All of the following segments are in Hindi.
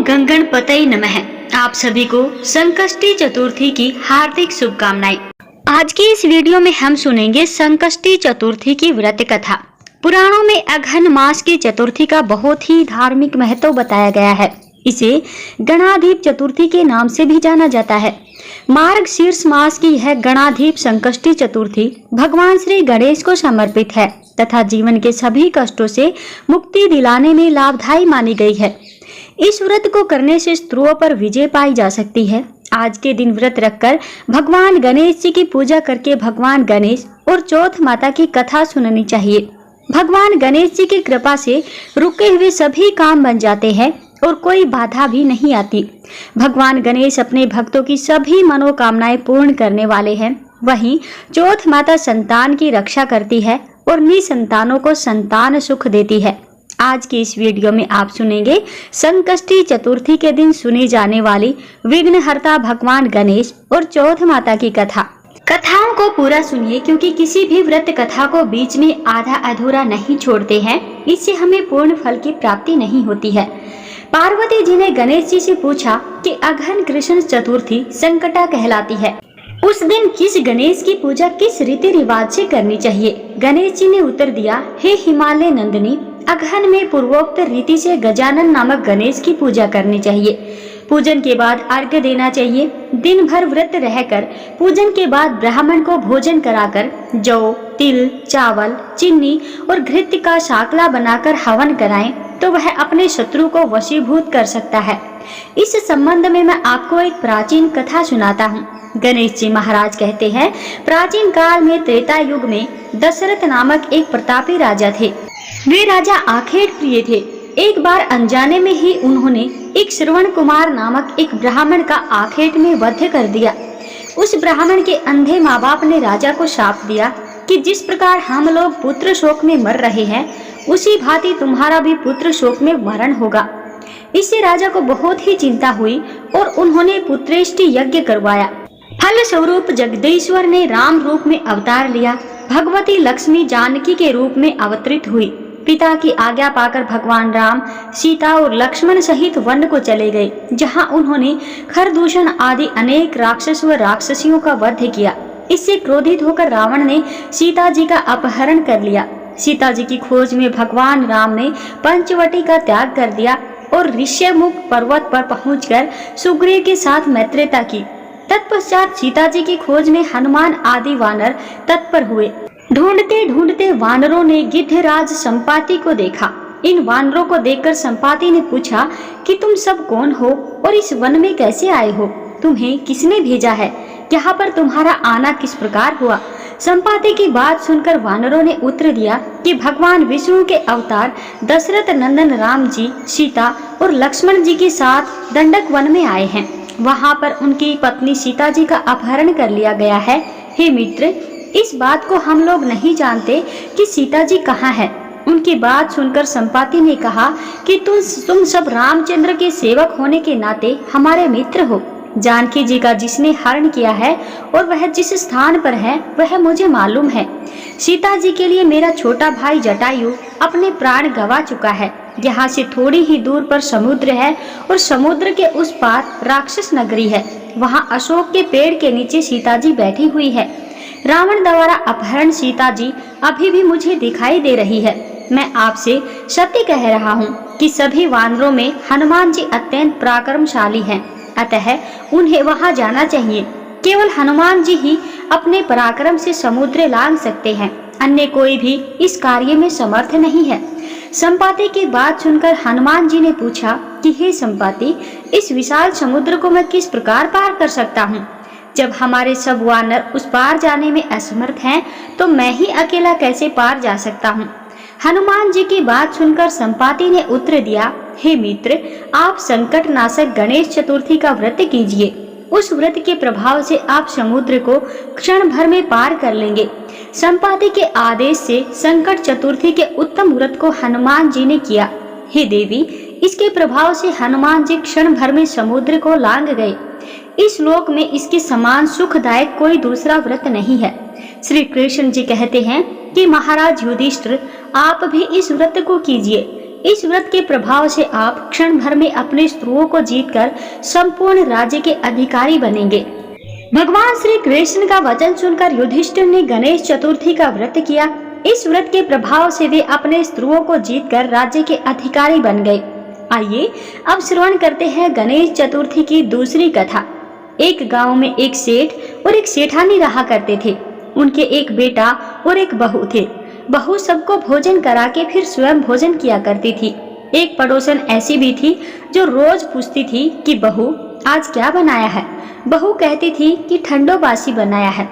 गंगणपतये नमः। आप सभी को संकष्टी चतुर्थी की हार्दिक शुभकामनाएं। आज की इस वीडियो में हम सुनेंगे संकष्टी चतुर्थी की व्रत कथा। पुराणों में अघन मास की चतुर्थी का बहुत ही धार्मिक महत्व बताया गया है। इसे गणाधीप चतुर्थी के नाम से भी जाना जाता है। मार्गशीर्ष मास की यह गणाधीप संकष्टी चतुर्थी भगवान श्री गणेश को समर्पित है तथा जीवन के सभी कष्टों से मुक्ति दिलाने में लाभदायी मानी गई है। इस व्रत को करने से शत्रुओं पर विजय पाई जा सकती है। आज के दिन व्रत रखकर भगवान गणेश जी की पूजा करके भगवान गणेश और चौथ माता की कथा सुननी चाहिए। भगवान गणेश जी की कृपा से रुके हुए सभी काम बन जाते हैं और कोई बाधा भी नहीं आती। भगवान गणेश अपने भक्तों की सभी मनोकामनाएं पूर्ण करने वाले हैं। वहीं चौथ माता संतान की रक्षा करती है और निसंतानों को संतान सुख देती है। आज की इस वीडियो में आप सुनेंगे संकष्टी चतुर्थी के दिन सुनी जाने वाली विघ्नहर्ता भगवान गणेश और चौथ माता की कथा। कथाओं को पूरा सुनिए क्योंकि किसी भी व्रत कथा को बीच में आधा अधूरा नहीं छोड़ते हैं। इससे हमें पूर्ण फल की प्राप्ति नहीं होती है। पार्वती जी ने गणेश जी से पूछा कि अघन कृष्ण चतुर्थी संकटा कहलाती है। उस दिन किस गणेश की पूजा किस रीति रिवाज से करनी चाहिए? गणेश जी ने उत्तर दिया, हे हिमालय नंदिनी, अघन में पूर्वोक्त रीति से गजानन नामक गणेश की पूजा करनी चाहिए। पूजन के बाद अर्घ्य देना चाहिए। दिन भर व्रत रहकर पूजन के बाद ब्राह्मण को भोजन कराकर जौ, तिल, चावल, चीनी और घृत का शाकला बनाकर हवन कराएं तो वह अपने शत्रु को वशीभूत कर सकता है। इस संबंध में मैं आपको एक प्राचीन कथा सुनाता हूँ। गणेश जी महाराज कहते हैं, प्राचीन काल में त्रेता युग में दशरथ नामक एक प्रतापी राजा थे। वे राजा आखेट प्रिय थे। एक बार अनजाने में ही उन्होंने एक श्रवण कुमार नामक एक ब्राह्मण का आखेट में वध कर दिया। उस ब्राह्मण के अंधे माँ बाप ने राजा को शाप दिया कि जिस प्रकार हम लोग पुत्र शोक में मर रहे हैं उसी भांति तुम्हारा भी पुत्र शोक में मरण होगा। इससे राजा को बहुत ही चिंता हुई और उन्होंने पुत्रेष्टि यज्ञ करवाया। फल स्वरूप जगदीश्वर ने राम रूप में अवतार लिया। भगवती लक्ष्मी जानकी के रूप में अवतरित हुई। पिता की आज्ञा पाकर भगवान राम सीता और लक्ष्मण सहित वन को चले गए, जहां उन्होंने खरदूषण आदि अनेक राक्षस व राक्षसियों का वध किया। इससे क्रोधित होकर रावण ने सीता जी का अपहरण कर लिया। सीता जी की खोज में भगवान राम ने पंचवटी का त्याग कर दिया और ऋष्यमुख पर्वत पर पहुंचकर सुग्रीव के साथ मैत्रीता की। तत्पश्चात सीता जी की खोज में हनुमान आदि वानर तत्पर हुए। ढूंढते ढूंढते वानरों ने गिद्धराज संपाति को देखा। इन वानरों को देखकर संपाति ने पूछा कि तुम सब कौन हो और इस वन में कैसे आए हो? तुम्हें किसने भेजा है? यहाँ पर तुम्हारा आना किस प्रकार हुआ? संपाति की बात सुनकर वानरों ने उत्तर दिया कि भगवान विष्णु के अवतार दशरथ नंदन राम जी सीता और लक्ष्मण जी के साथ दंडक वन में आए हैं। वहाँ पर उनकी पत्नी सीता जी का अपहरण कर लिया गया है। हे मित्र, इस बात को हम लोग नहीं जानते कि सीता जी कहाँ है। उनकी बात सुनकर संपाति ने कहा कि तुम सब रामचंद्र के सेवक होने के नाते हमारे मित्र हो। जानकी जी का जिसने हरण किया है और वह जिस स्थान पर है वह मुझे मालूम है। सीता जी के लिए मेरा छोटा भाई जटायु अपने प्राण गंवा चुका है। यहाँ से थोड़ी ही दूर पर समुद्र है और समुद्र के उस पार राक्षस नगरी है। वहाँ अशोक के पेड़ के नीचे सीता जी बैठी हुई है। रावण द्वारा अपहरण सीता जी अभी भी मुझे दिखाई दे रही है। मैं आपसे सत्य कह रहा हूँ कि सभी वानरों में हनुमान जी अत्यंत पराक्रमशाली हैं, अतः उन्हें वहाँ जाना चाहिए। केवल हनुमान जी ही अपने पराक्रम से समुद्र लांघ सकते हैं, अन्य कोई भी इस कार्य में समर्थ नहीं है। संपाति की बात सुनकर हनुमान जी ने पूछा कि हे संपाति, इस विशाल समुद्र को मैं किस प्रकार पार कर सकता हूँ? जब हमारे सब वानर उस पार जाने में असमर्थ हैं, तो मैं ही अकेला कैसे पार जा सकता हूँ? हनुमान जी की बात सुनकर संपाति ने उत्तर दिया, हे मित्र, आप संकट नाशक गणेश चतुर्थी का व्रत कीजिए। उस व्रत के प्रभाव से आप समुद्र को क्षण भर में पार कर लेंगे। संपाति के आदेश से संकट चतुर्थी के उत्तम व्रत को हनुमान जी ने किया। हे देवी, इसके प्रभाव से हनुमान जी क्षण भर में समुद्र को लांघ गए। इस लोक में इसके समान सुखदायक कोई दूसरा व्रत नहीं है। श्री कृष्ण जी कहते हैं कि महाराज युधिष्ठिर, आप भी इस व्रत को कीजिए। इस व्रत के प्रभाव से आप क्षण भर में अपने शत्रुओं को जीतकर संपूर्ण राज्य के अधिकारी बनेंगे। भगवान श्री कृष्ण का वचन सुनकर युधिष्ठिर ने गणेश चतुर्थी का व्रत किया। इस व्रत के प्रभाव से वे अपने शत्रुओं को जीतकर राज्य के अधिकारी बन गए। आइए अब श्रवण करते हैं गणेश चतुर्थी की दूसरी कथा। एक गांव में एक सेठ और एक सेठानी रहा करते थे। उनके एक बेटा और एक बहू थे। बहू सबको भोजन करा के फिर स्वयं भोजन किया करती थी। एक पड़ोसन ऐसी भी थी जो रोज पूछती थी कि बहू आज क्या बनाया है। बहू कहती थी कि ठंडो बासी बनाया है।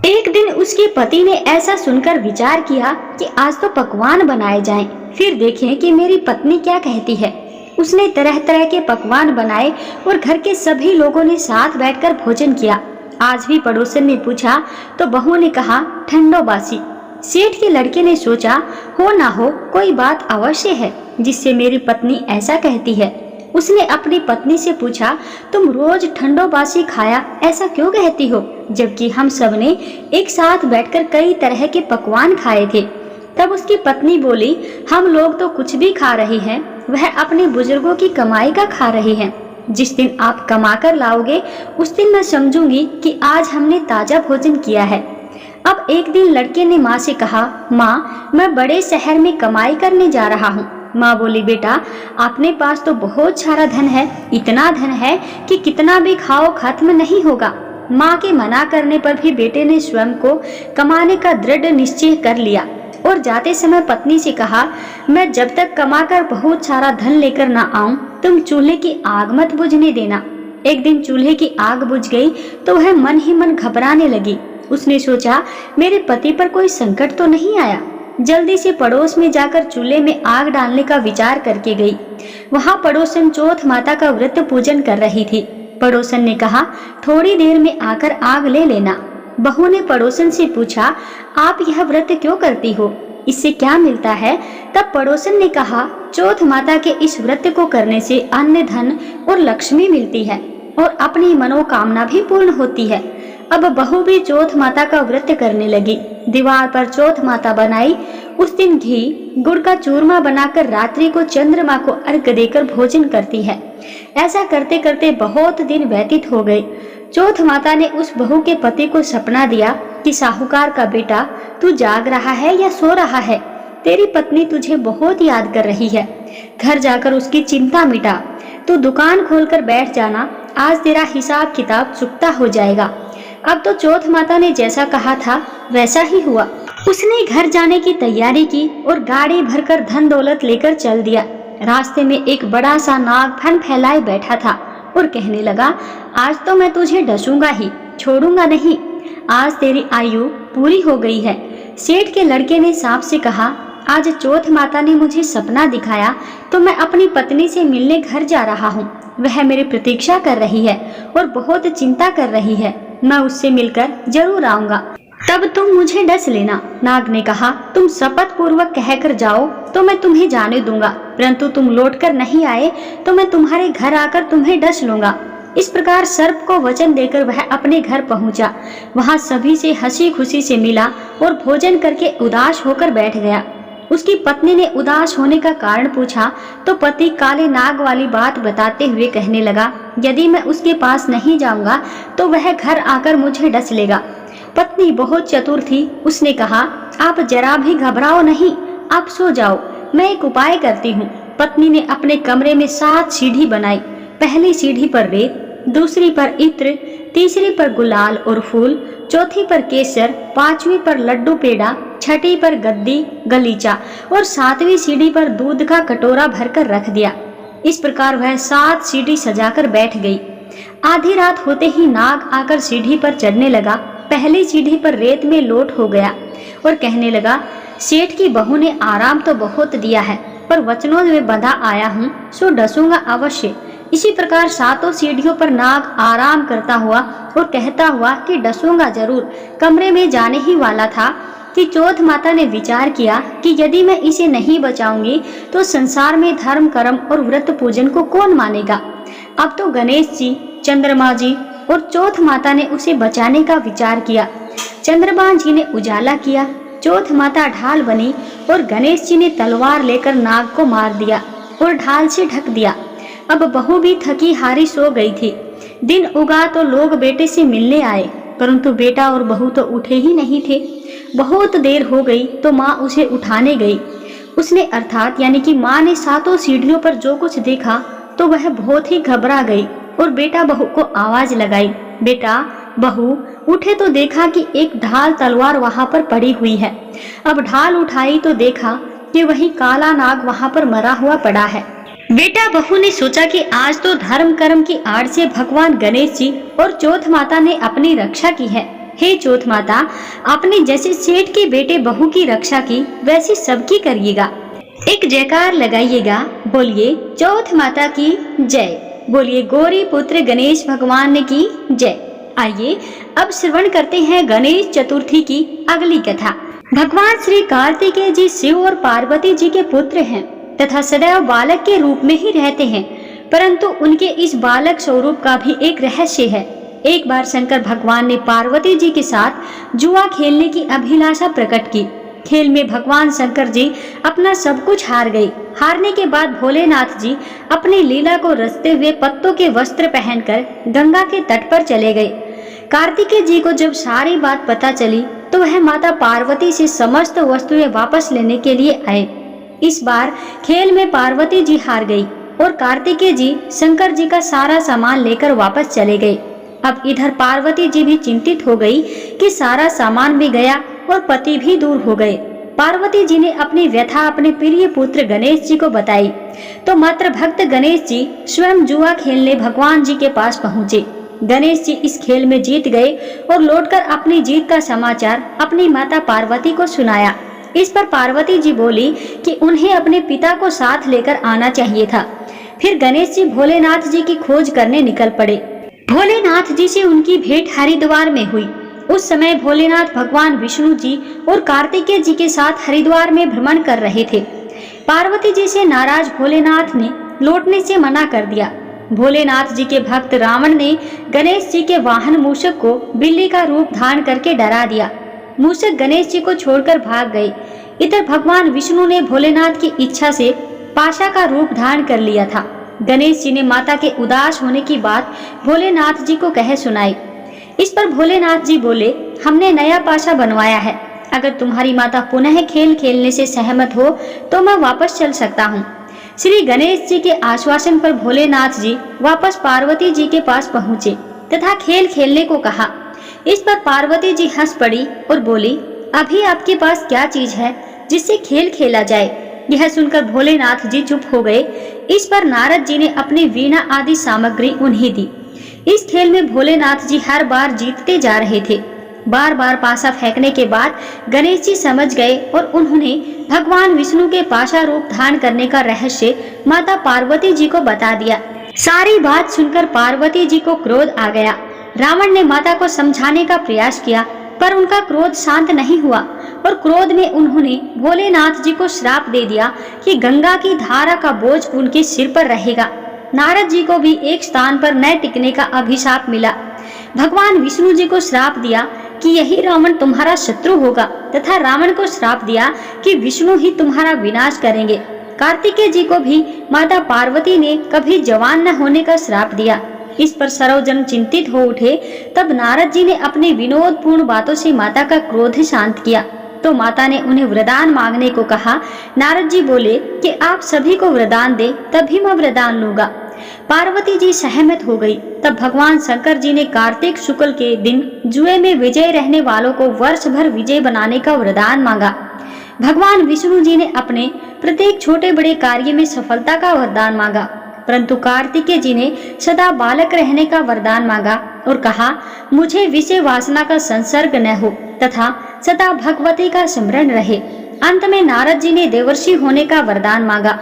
एक दिन उसके पति ने ऐसा सुनकर विचार किया कि आज तो पकवान बनाए जाएं, फिर देखें कि मेरी पत्नी क्या कहती है। उसने तरह तरह के पकवान बनाए और घर के सभी लोगों ने साथ बैठकर भोजन किया। आज भी पड़ोसन ने पूछा तो बहू ने कहा ठंडो बासी। सेठ के लड़के ने सोचा हो ना हो कोई बात अवश्य है जिससे मेरी पत्नी ऐसा कहती है। उसने अपनी पत्नी से पूछा तुम रोज ठंडो बासी खाया ऐसा क्यों कहती हो, जबकि हम सब ने एक साथ बैठकर कई तरह के पकवान खाए थे। तब उसकी पत्नी बोली हम लोग तो कुछ भी खा रहे हैं, वह अपने बुजुर्गों की कमाई का खा रहे हैं। जिस दिन आप कमा कर लाओगे उस दिन मैं समझूंगी कि आज हमने ताजा भोजन किया है। अब एक दिन लड़के ने माँ से कहा माँ मैं बड़े शहर में कमाई करने जा रहा हूँ। माँ बोली बेटा अपने पास तो बहुत सारा धन है, इतना धन है कि कितना भी खाओ खत्म नहीं होगा। माँ के मना करने पर भी बेटे ने स्वयं को कमाने का दृढ़ निश्चय कर लिया और जाते समय पत्नी से कहा मैं जब तक कमाकर बहुत सारा धन लेकर न आऊं तुम चूल्हे की आग मत बुझने देना। एक दिन चूल्हे की आग बुझ गई तो वह मन ही मन घबराने लगी। उसने सोचा मेरे पति पर कोई संकट तो नहीं आया। जल्दी से पड़ोस में जाकर चूल्हे में आग डालने का विचार करके गई। वहां पड़ोसन चौथ माता का व्रत पूजन कर रही थी। पड़ोसन ने कहा थोड़ी देर में आकर आग ले लेना। बहू ने पड़ोसन से पूछा आप यह व्रत क्यों करती हो, इससे क्या मिलता है। तब पड़ोसन ने कहा चौथ माता के इस व्रत को करने से अन्न धन और लक्ष्मी मिलती है और अपनी मनोकामना भी पूर्ण होती है। अब बहू भी चौथ माता का व्रत करने लगी। दीवार पर चौथ माता बनाई। उस दिन घी गुड़ का चूरमा बनाकर रात्रि को चंद्रमा को अर्घ देकर भोजन करती है। ऐसा करते करते बहुत दिन व्यतीत हो गए। चौथ माता ने उस बहू के पति को सपना दिया कि साहूकार का बेटा तू जाग रहा है या सो रहा है, तेरी पत्नी तुझे बहुत याद कर रही है। घर जाकर उसकी चिंता मिटा, तू दुकान खोलकर बैठ जाना, आज तेरा हिसाब किताब चुकता हो जाएगा। अब तो चौथ माता ने जैसा कहा था वैसा ही हुआ। उसने घर जाने की तैयारी की और गाड़ी भरकर धन दौलत लेकर चल दिया। रास्ते में एक बड़ा सा नाग फन फैलाए बैठा था और कहने लगा आज तो मैं तुझे डसूंगा ही, छोड़ूंगा नहीं। आज तेरी आयु पूरी हो गई है। सेठ के लड़के ने सांप से कहा आज चौथ माता ने मुझे सपना दिखाया तो मैं अपनी पत्नी से मिलने घर जा रहा हूँ। वह मेरी प्रतीक्षा कर रही है और बहुत चिंता कर रही है। मैं उससे मिलकर जरूर आऊंगा, तब तुम मुझे डस लेना। नाग ने कहा तुम शपथ पूर्वक कहकर जाओ तो मैं तुम्हें जाने दूंगा, परंतु तुम लौटकर नहीं आए तो मैं तुम्हारे घर आकर तुम्हें डस लूंगा। इस प्रकार सर्प को वचन देकर वह अपने घर पहुंचा। वहां सभी से हंसी खुशी से मिला और भोजन करके उदास होकर बैठ गया। उसकी पत्नी ने उदास होने का कारण पूछा तो पति काले नाग वाली बात बताते हुए कहने लगा यदि मैं उसके पास नहीं जाऊंगा तो वह घर आकर मुझे डस लेगा। पत्नी बहुत चतुर थी। उसने कहा आप जरा भी घबराओ नहीं, आप सो जाओ, मैं एक उपाय करती हूँ। पत्नी ने अपने कमरे में 7 सीढ़ी बनाई। पहली सीढ़ी पर रेत, दूसरी पर इत्र, तीसरी पर गुलाल और फूल, चौथी पर केसर, 5वीं पर लड्डू पेड़ा, छठी पर गद्दी गलीचा और 7वीं सीढ़ी पर दूध का कटोरा भरकर रख दिया। इस प्रकार वह 7 सीढ़ी सजाकर बैठ गई। आधी रात होते ही नाग आकर सीढ़ी पर चढ़ने लगा। पहली सीढ़ी पर रेत में लोट हो गया और कहने लगा सेठ की बहू ने आराम तो बहुत दिया है पर वचनों में बंधा आया हूँ सो डसूंगा अवश्य। इसी प्रकार 7 सीढ़ियों पर नाग आराम करता हुआ और कहता हुआ कि डसूंगा जरूर कमरे में जाने ही वाला था कि चौथ माता ने विचार किया कि यदि मैं इसे नहीं बचाऊंगी तो संसार में धर्म कर्म और व्रत पूजन को कौन मानेगा। अब तो गणेश जी, चंद्रमा जी और चौथ माता ने उसे बचाने का विचार किया। चंद्रमा जी ने उजाला किया, चौथ माता ढाल बनी और गणेश जी ने तलवार लेकर नाग को मार दिया और ढाल से ढक दिया। अब बहू भी थकी हारी सो गई थी। दिन उगा तो लोग बेटे से मिलने आए, परंतु बेटा और बहू तो उठे ही नहीं थे। बहुत देर हो गई तो माँ उसे उठाने गई। उसने अर्थात यानी कि माँ ने 7 सीढ़ियों पर जो कुछ देखा तो वह बहुत ही घबरा गई और बेटा बहू को आवाज लगाई, बेटा बहू उठे तो देखा कि एक ढाल तलवार वहां पर पड़ी हुई है। अब ढाल उठाई तो देखा कि वही काला नाग वहां पर मरा हुआ पड़ा है। बेटा बहू ने सोचा कि आज तो धर्म कर्म की आड़ से भगवान गणेश जी और चौथ माता ने अपनी रक्षा की है। हे चौथ माता, आपने जैसे सेठ के बेटे बहू की रक्षा की वैसी सबकी करिएगा। एक जयकार लगाइएगा, बोलिए चौथ माता की जय, बोलिए गौरी पुत्र गणेश भगवान की जय। आइए अब श्रवण करते हैं गणेश चतुर्थी की अगली कथा। भगवान श्री कार्तिकेय जी शिव और पार्वती जी के पुत्र हैं तथा सदैव बालक के रूप में ही रहते हैं, परंतु उनके इस बालक स्वरूप का भी एक रहस्य है। एक बार शंकर भगवान ने पार्वती जी के साथ जुआ खेलने की अभिलाषा प्रकट की। खेल में भगवान शंकर जी अपना सब कुछ हार गए। हारने के बाद भोलेनाथ जी अपनी लीला को रचते हुए पत्तों के वस्त्र पहनकर गंगा के तट पर चले गए। कार्तिकेय जी को जब सारी बात पता चली तो वह माता पार्वती से समस्त वस्तुएं वापस लेने के लिए आए। इस बार खेल में पार्वती जी हार गई और कार्तिकेय जी शंकर जी का सारा सामान लेकर वापस चले गए। अब इधर पार्वती जी भी चिंतित हो गई कि सारा सामान भी गया और पति भी दूर हो गए। पार्वती जी ने अपनी व्यथा अपने प्रिय पुत्र गणेश जी को बताई तो मात्र भक्त गणेश जी स्वयं जुआ खेलने भगवान जी के पास पहुँचे। गणेश जी इस खेल में जीत गए और लौटकर अपनी जीत का समाचार अपनी माता पार्वती को सुनाया। इस पर पार्वती जी बोली कि उन्हें अपने पिता को साथ लेकर आना चाहिए था। फिर गणेश जी भोलेनाथ जी की खोज करने निकल पड़े। भोलेनाथ जी से उनकी भेंट हरिद्वार में हुई। उस समय भोलेनाथ भगवान विष्णु जी और कार्तिकेय जी के साथ हरिद्वार में भ्रमण कर रहे थे। पार्वती जी से नाराज भोलेनाथ ने लौटने से मना कर दिया। भोलेनाथ जी के भक्त रावण ने गणेश जी के वाहन मूषक को बिल्ली का रूप धारण करके डरा दिया। मूषक गणेश जी को छोड़कर भाग गए। इधर भगवान विष्णु ने भोलेनाथ की इच्छा से पाशा का रूप धारण कर लिया था। गणेश जी ने माता के उदास होने की बात भोलेनाथ जी को कह सुनाई। इस पर भोलेनाथ जी बोले, हमने नया पाशा बनवाया है, अगर तुम्हारी माता पुनः खेल खेलने से सहमत हो तो मैं वापस चल सकता हूँ। श्री गणेश जी के आश्वासन पर भोलेनाथ जी वापस पार्वती जी के पास पहुँचे तथा खेल खेलने को कहा। इस पर पार्वती जी हंस पड़ी और बोली, अभी आपके पास क्या चीज है जिससे खेल खेला जाए। यह सुनकर भोलेनाथ जी चुप हो गए। इस पर नारद जी ने अपनी वीणा आदि सामग्री उन्हें दी। इस खेल में भोलेनाथ जी हर बार जीतते जा रहे थे। बार बार पासा फेंकने के बाद गणेश जी समझ गए और उन्होंने भगवान विष्णु के पाशा रूप धारण करने का रहस्य माता पार्वती जी को बता दिया। सारी बात सुनकर पार्वती जी को क्रोध आ गया। रावण ने माता को समझाने का प्रयास किया पर उनका क्रोध शांत नहीं हुआ और क्रोध में उन्होंने भोलेनाथ जी को श्राप दे दिया कि गंगा की धारा का बोझ उनके सिर पर रहेगा। नारद जी को भी एक स्थान पर न टिकने का अभिशाप मिला। भगवान विष्णु जी को श्राप दिया कि यही रावण तुम्हारा शत्रु होगा तथा रावण को श्राप दिया कि विष्णु ही तुम्हारा विनाश करेंगे। कार्तिकेय जी को भी माता पार्वती ने कभी जवान न होने का श्राप दिया। इस पर सर्वजन चिंतित हो उठे। तब नारद जी ने अपनी विनोदपूर्ण बातों से माता का क्रोध शांत किया तो माता ने उन्हें वरदान मांगने को कहा। नारद जी बोले कि आप सभी को वरदान दे तभी मैं वरदान लूंगा। पार्वती जी सहमत हो गई। तब भगवान शंकर जी ने कार्तिक शुक्ल के दिन जुए में विजय रहने वालों को वर्ष भर विजय बनाने का वरदान मांगा। भगवान विष्णु जी ने अपने प्रत्येक छोटे बड़े कार्य में सफलता का वरदान मांगा, परंतु कार्तिकेय जी ने सदा बालक रहने का वरदान मांगा और कहा, मुझे विषय वासना का संसर्ग न हो तथा सदा भगवती का स्मरण रहे। अंत में नारद जी ने देवर्षि होने का वरदान मांगा।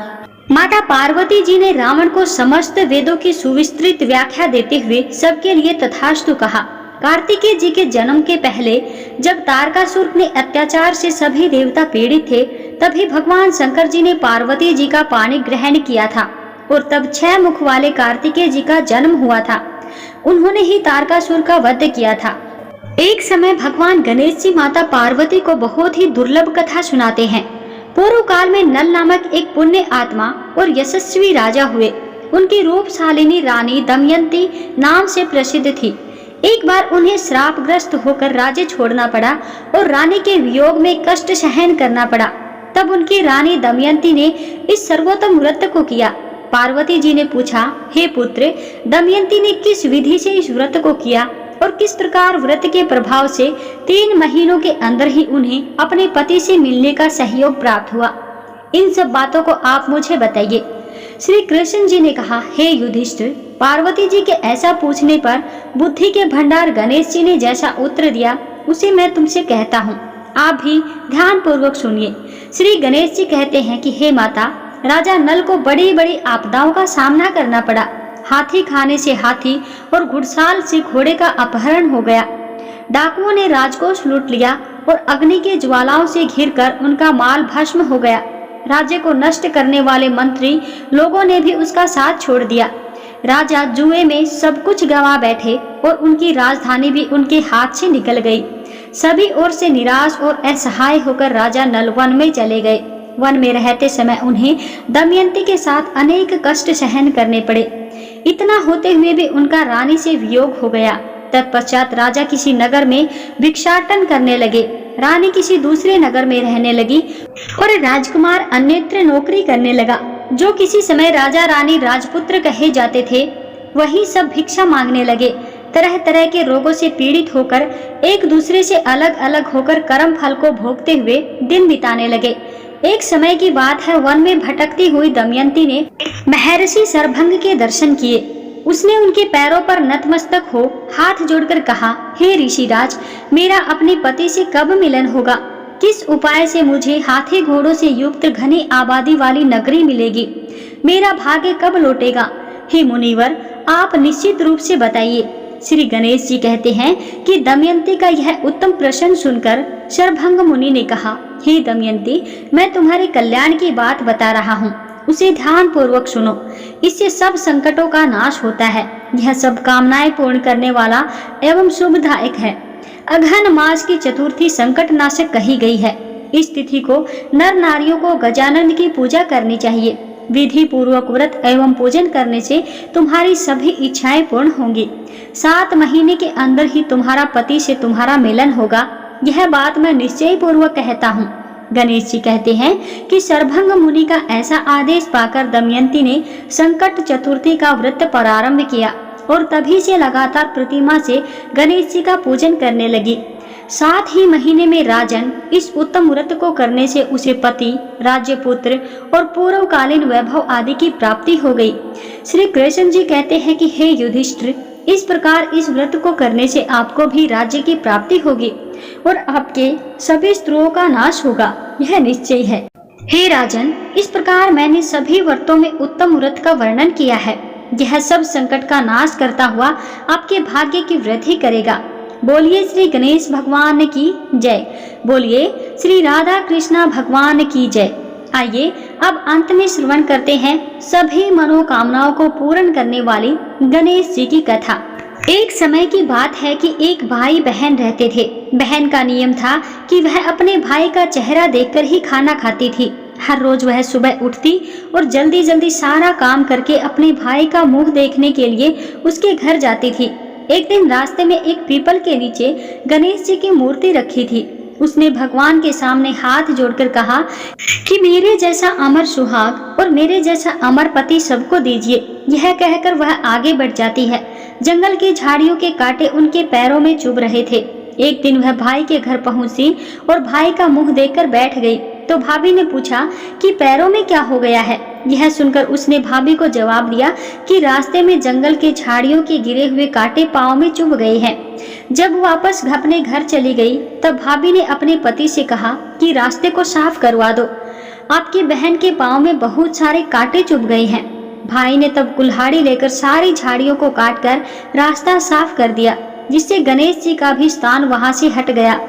माता पार्वती जी ने रावण को समस्त वेदों की सुविस्तृत व्याख्या देते हुए सबके लिए तथास्तु कहा। कार्तिकेय जी के जन्म के पहले जब तारकासुर ने अत्याचार से सभी देवता पीड़ित थे, तभी भगवान शंकर जी ने पार्वती जी का पाणी ग्रहण किया था और तब 6 मुख वाले कार्तिकेय जी का जन्म हुआ था। उन्होंने ही तारकासुर का वध किया था। एक समय भगवान गणेश जी माता पार्वती को बहुत ही दुर्लभ कथा सुनाते हैं। पूर्व काल में नल नामक एक पुण्य आत्मा और यशस्वी राजा हुए। उनकी रूपशालिनी रानी दमयंती नाम से प्रसिद्ध थी। एक बार उन्हें श्रापग्रस्त होकर राज्य छोड़ना पड़ा और रानी के वियोग में कष्ट सहन करना पड़ा। तब उनकी रानी दमयंती ने इस सर्वोत्तम व्रत को किया। पार्वती जी ने पूछा, हे पुत्र, दमयंती ने किस विधि से इस व्रत को किया और किस प्रकार व्रत के प्रभाव से 3 महीनों के अंदर ही उन्हें अपने पति से मिलने का सहयोग प्राप्त हुआ? इन सब बातों को आप मुझे बताइए। श्री कृष्ण जी ने कहा, हे युधिष्ठिर, पार्वती जी के ऐसा पूछने पर बुद्धि के भंडार गणेश जी ने जैसा उत्तर दिया उसे मैं तुमसे कहता हूँ, आप भी ध्यान पूर्वक सुनिए। श्री गणेश जी कहते हैं कि हे माता, राजा नल को बड़ी बड़ी आपदाओं का सामना करना पड़ा। हाथी खाने से हाथी और घुड़साल से घोड़े का अपहरण हो गया। डाकुओं ने राजकोष लूट लिया और अग्नि के ज्वालाओं से घिरकर उनका माल भस्म हो गया। राज्य को नष्ट करने वाले मंत्री लोगों ने भी उसका साथ छोड़ दिया। राजा जुए में सब कुछ गंवा बैठे और उनकी राजधानी भी उनके हाथ से निकल गई। सभी ओर से निराश और असहाय होकर राजा नल वन में चले गए। वन में रहते समय उन्हें दमयंती के साथ अनेक कष्ट सहन करने पड़े। इतना होते हुए भी उनका रानी से वियोग हो गया। तत्पश्चात राजा किसी नगर में भिक्षाटन करने लगे, रानी किसी दूसरे नगर में रहने लगी और राजकुमार अन्यत्र नौकरी करने लगा। जो किसी समय राजा रानी राजपुत्र कहे जाते थे, वही सब भिक्षा मांगने लगे। तरह तरह के रोगों से पीड़ित होकर एक दूसरे से अलग अलग होकर कर्म फल को भोगते हुए दिन बिताने लगे। एक समय की बात है, वन में भटकती हुई दमयंती ने महर्षि सरभंग के दर्शन किए। उसने उनके पैरों पर नतमस्तक हो हाथ जोड़कर कहा, हे ऋषिराज, मेरा अपने पति से कब मिलन होगा? किस उपाय से मुझे हाथी घोड़ों से युक्त घनी आबादी वाली नगरी मिलेगी? मेरा भाग्य कब लौटेगा? हे मुनिवर, आप निश्चित रूप से बताइए। श्री गणेश जी कहते हैं कि दमयंती का यह उत्तम प्रश्न सुनकर शरभंग मुनि ने कहा, हे दमयंती, मैं तुम्हारे कल्याण की बात बता रहा हूँ, उसे ध्यान पूर्वक सुनो। इससे सब संकटों का नाश होता है। यह सब कामनाएं पूर्ण करने वाला एवं शुभदायक है। अघन मास की चतुर्थी संकट नाशक कही गई है। इस तिथि को नर नारियों को गजानन की पूजा करनी चाहिए। विधि पूर्वक व्रत एवं पूजन करने से तुम्हारी सभी इच्छाएं पूर्ण होंगी। 7 महीने के अंदर ही तुम्हारा पति से तुम्हारा मिलन होगा। यह बात मैं निश्चय पूर्वक कहता हूँ। गणेश जी कहते हैं कि शरभंग मुनि का ऐसा आदेश पाकर दमयंती ने संकट चतुर्थी का व्रत प्रारंभ किया और तभी से लगातार प्रतिमा से गणेश जी का पूजन करने लगी। 7 ही महीने में राजन इस उत्तम व्रत को करने से उसे पति, राज्य, पुत्र और पूर्वकालीन वैभव आदि की प्राप्ति हो गई। श्री कृष्ण जी कहते हैं कि हे युधिष्ठिर, इस प्रकार इस व्रत को करने से आपको भी राज्य की प्राप्ति होगी और आपके सभी शत्रुओं का नाश होगा, यह निश्चय है। हे राजन, इस प्रकार मैंने सभी व्रतों में उत्तम व्रत का वर्णन किया है। यह सब संकट का नाश करता हुआ आपके भाग्य की वृद्धि करेगा। बोलिए श्री गणेश भगवान की जय। बोलिए श्री राधा कृष्णा भगवान की जय। आइए अब अंत में श्रवण करते हैं सभी मनोकामनाओं को पूर्ण करने वाली गणेश जी की कथा। एक समय की बात है कि एक भाई बहन रहते थे। बहन का नियम था कि वह अपने भाई का चेहरा देखकर ही खाना खाती थी। हर रोज वह सुबह उठती और जल्दी जल्दी सारा काम करके अपने भाई का मुंह देखने के लिए उसके घर जाती थी। एक दिन रास्ते में एक पीपल के नीचे गणेश जी की मूर्ति रखी थी। उसने भगवान के सामने हाथ जोड़कर कहा कि मेरे जैसा अमर सुहाग और मेरे जैसा अमर पति सबको दीजिए। यह कहकर वह आगे बढ़ जाती है। जंगल की झाड़ियों के कांटे उनके पैरों में चुभ रहे थे। एक दिन वह भाई के घर पहुंची और भाई का मुंह देखकर बैठ गई। तो भाभी ने पूछा कि पैरों में क्या हो गया है। यह सुनकर उसने भाभी को जवाब दिया कि रास्ते में जंगल के झाड़ियों के गिरे हुए कांटे पांव में चुभ गए हैं। जब वापस अपने घर चली गई तब भाभी ने अपने पति से कहा कि रास्ते को साफ करवा दो, आपकी बहन के पांव में बहुत सारे कांटे चुभ गए हैं। भाई ने तब कुल्हाड़ी लेकर सारी झाड़ियों को काटकर रास्ता साफ कर दिया, जिससे गणेश जी का भी स्थान वहां से हट गया।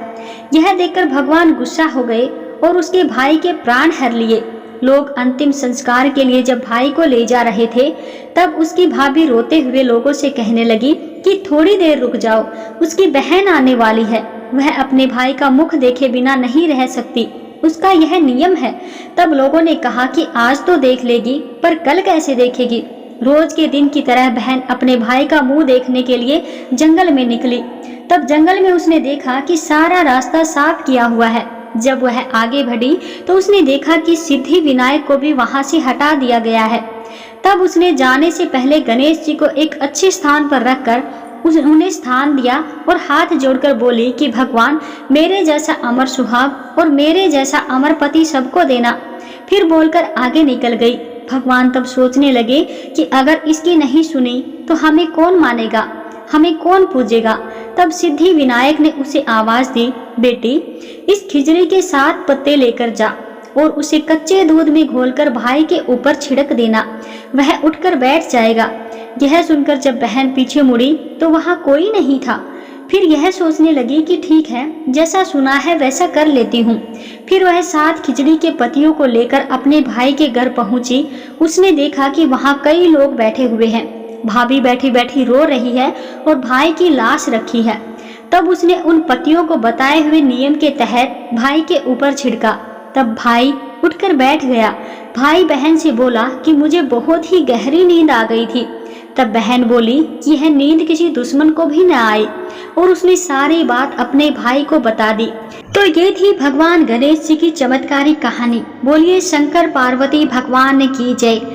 यह देखकर भगवान गुस्सा हो गए और उसके भाई के प्राण हर लिए। लोग अंतिम संस्कार के लिए जब भाई को ले जा रहे थे, तब उसकी भाभी रोते हुए लोगों से कहने लगी कि थोड़ी देर रुक जाओ, उसकी बहन आने वाली है, वह अपने भाई का मुख देखे बिना नहीं रह सकती, उसका यह नियम है। तब लोगों ने कहा कि आज तो देख लेगी, पर कल कैसे देखेगी। रोज के दिन की तरह बहन अपने भाई का मुंह देखने के लिए जंगल में निकली। तब जंगल में उसने देखा कि सारा रास्ता साफ किया हुआ है। जब वह आगे बढ़ी तो उसने देखा कि सिद्धि विनायक को भी वहां से हटा दिया गया है। तब उसने जाने से पहले गणेश जी को एक अच्छे स्थान पर रखकर उन्हें स्थान दिया और हाथ जोड़कर बोली कि भगवान, मेरे जैसा अमर सुहाग और मेरे जैसा अमर पति सबको देना। फिर बोलकर आगे निकल गई। भगवान तब सोचने लगे कि अगर इसकी नहीं सुनी तो हमें कौन मानेगा, हमें कौन पूजेगा। तब सिद्धि विनायक ने उसे आवाज दी, बेटी, इस खिचड़ी के 7 पत्ते लेकर जा और उसे कच्चे दूध में घोलकर भाई के ऊपर छिड़क देना, वह उठकर बैठ जाएगा। यह सुनकर जब बहन पीछे मुड़ी तो वहां कोई नहीं था। फिर यह सोचने लगी कि ठीक है, जैसा सुना है वैसा कर लेती हूँ। फिर वह 7 खिचड़ी के पत्तियों को लेकर अपने भाई के घर पहुंची। उसने देखा कि वहां कई लोग बैठे हुए हैं। भाभी बैठी बैठी रो रही है और भाई की लाश रखी है। तब उसने उन पत्तियों को बताए हुए नियम के तहत भाई के ऊपर छिड़का। तब भाई उठकर बैठ गया। भाई बहन से बोला कि मुझे बहुत ही गहरी नींद आ गई थी। तब बहन बोली कि यह नींद किसी दुश्मन को भी न आए, और उसने सारी बात अपने भाई को बता दी। तो ये थी भगवान गणेश जी की चमत्कारी कहानी। बोलिए शंकर पार्वती भगवान की जय।